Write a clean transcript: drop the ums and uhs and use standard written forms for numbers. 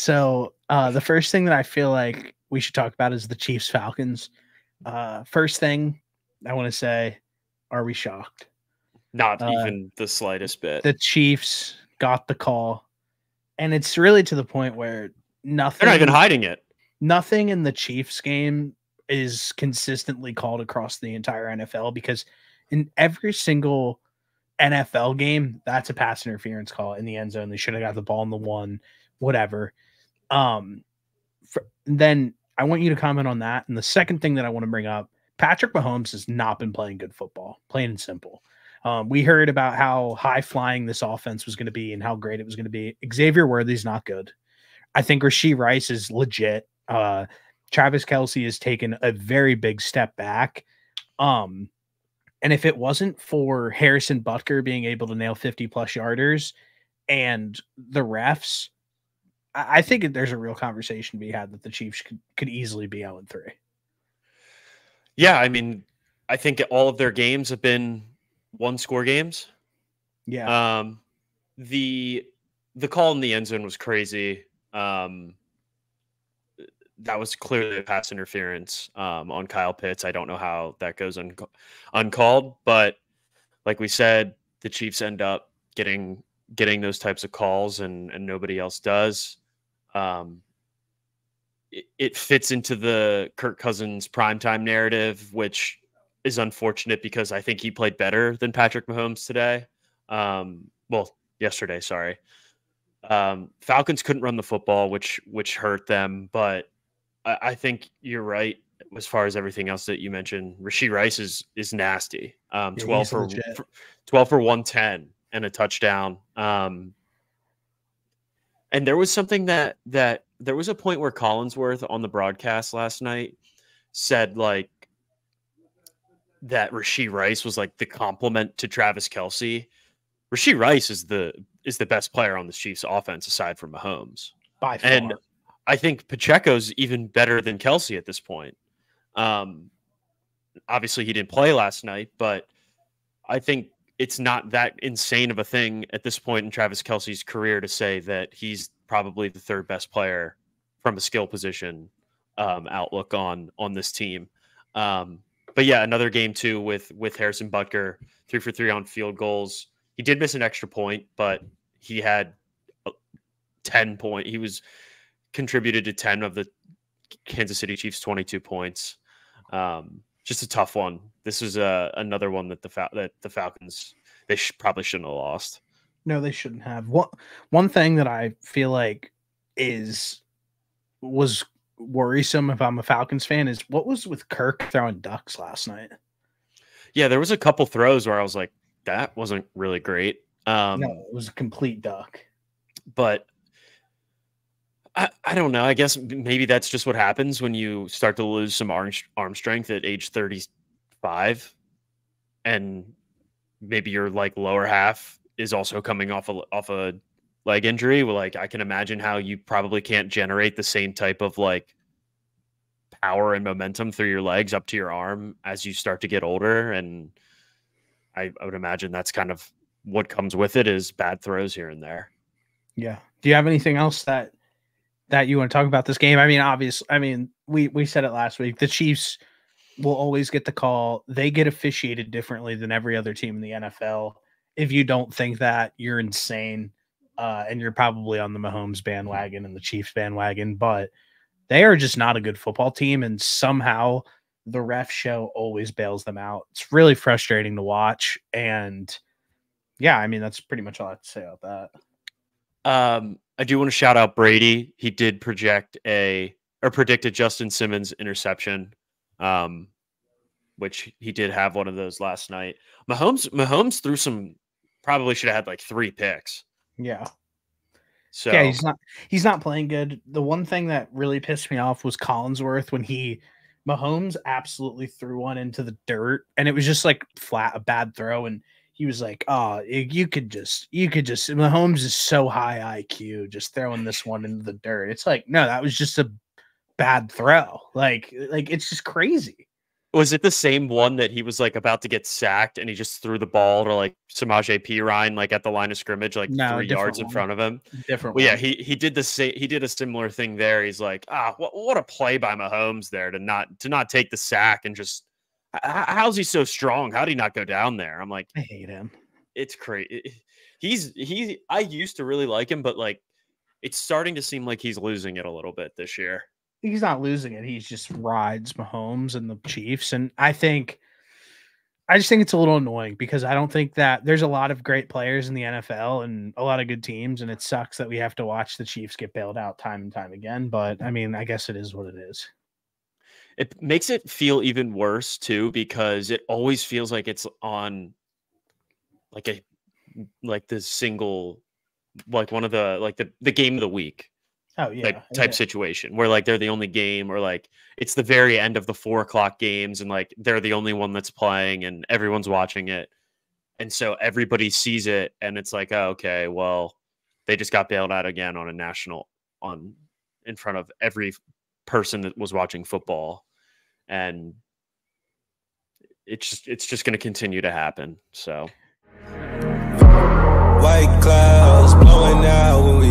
So the first thing that I feel like we should talk about is the Chiefs Falcons. First thing I want to say, are we shocked? Not even the slightest bit. The Chiefs got the call, and it's really to the point where nothing. They're not even hiding it. Nothing in the Chiefs game is consistently called across the entire NFL, because in every single NFL game, that's a pass interference call in the end zone. They should have got the ball in the one, whatever. Then I want you to comment on that. And the second thing that I want to bring up, Patrick Mahomes has not been playing good football, plain and simple. We heard about how high flying this offense was going to be and how great it was going to be. Xavier Worthy's not good. I think Rashee Rice is legit. Travis Kelce has taken a very big step back. And if it wasn't for Harrison Butker being able to nail 50-plus yarders and the refs, I think there's a real conversation to be had that the Chiefs could easily be 0-3. Yeah, I mean, I think all of their games have been one-score games. Yeah. The call in the end zone was crazy. That was clearly a pass interference on Kyle Pitts. I don't know how that goes uncalled, but like we said, the Chiefs end up getting those types of calls, and nobody else does. It fits into the Kirk Cousins primetime narrative, which is unfortunate because I think he played better than Patrick Mahomes today. Yesterday, sorry. Falcons couldn't run the football, which hurt them, but I think you're right as far as everything else that you mentioned. Rashee Rice is nasty. 12 for 110 and a touchdown. And there was something that there was a point where Collinsworth on the broadcast last night said like that Rashee Rice was like the complement to Travis Kelce. Rashee Rice is the best player on the Chiefs offense aside from Mahomes. By far. And I think Pacheco's even better than Kelce at this point. Obviously he didn't play last night, but I think it's not that insane of a thing at this point in Travis Kelce's career to say that he's probably the third best player from a skill position outlook on this team. But yeah, another game too with Harrison Butker, 3 for 3 on field goals. He did miss an extra point, but he had 10 points. He was contributed to 10 of the Kansas City Chiefs 22 points. Just a tough one. This was another one that the Falcons probably shouldn't have lost. No, they shouldn't have. One thing that I feel like was worrisome if I'm a Falcons fan is what was with Kirk throwing ducks last night. Yeah, there was a couple throws where I was like, that wasn't really great. No, it was a complete duck. But I don't know. I guess maybe that's just what happens when you start to lose some arm strength at age 35, and maybe your like lower half is also coming off a leg injury. Well, like I can imagine how you probably can't generate the same type of like power and momentum through your legs up to your arm as you start to get older, and I would imagine that's kind of what comes with it is bad throws here and there. Yeah. Do you have anything else that you want to talk about this game? I mean, we said it last week. The Chiefs will always get the call. They get officiated differently than every other team in the NFL. If you don't think that, you're insane. And you're probably on the Mahomes bandwagon and the Chiefs bandwagon, but they are just not a good football team. And somehow the ref show always bails them out. It's really frustrating to watch. And yeah, I mean, that's pretty much all I have to say about that. I do want to shout out Brady. He did predict a Justin Simmons interception, which he did have one of those last night. Mahomes threw probably should have had like 3 picks. Yeah. So yeah, he's not playing good. The one thing that really pissed me off was Collinsworth when Mahomes absolutely threw one into the dirt, and it was just like a bad throw, and he was like, "Oh, you could just." Mahomes is so high IQ, just throwing this one into the dirt. It's like, no, that was just a bad throw. Like it's just crazy. Was it the same one that he was like about to get sacked and he just threw the ball to like Samaje Perine like at the line of scrimmage, like No, 3 yards in one. front of him? Different Well, one. yeah, he did the same. He did a similar thing there. He's like, what a play by Mahomes there to not take the sack and just. How's he so strong? How did he not go down there? I'm like, I hate him. It's crazy. I used to really like him, but like, it's starting to seem like he's losing it a little bit this year. He's not losing it. He's just rides Mahomes and the Chiefs. And I just think it's a little annoying because I don't think that there's a lot of great players in the NFL and a lot of good teams. And it sucks that we have to watch the Chiefs get bailed out time and time again. But I mean, I guess it is what it is. It makes it feel even worse too, because it always feels like it's on like the single, like one of the, like the game of the week. Oh yeah, like type situation where like they're the only game, or like it's the very end of the 4 o'clock games and like they're the only one that's playing and everyone's watching it. And so everybody sees it and it's like, oh, okay, well, they just got bailed out again on a national in front of every person that was watching football. And it's just going to continue to happen. So white clouds blowing out when we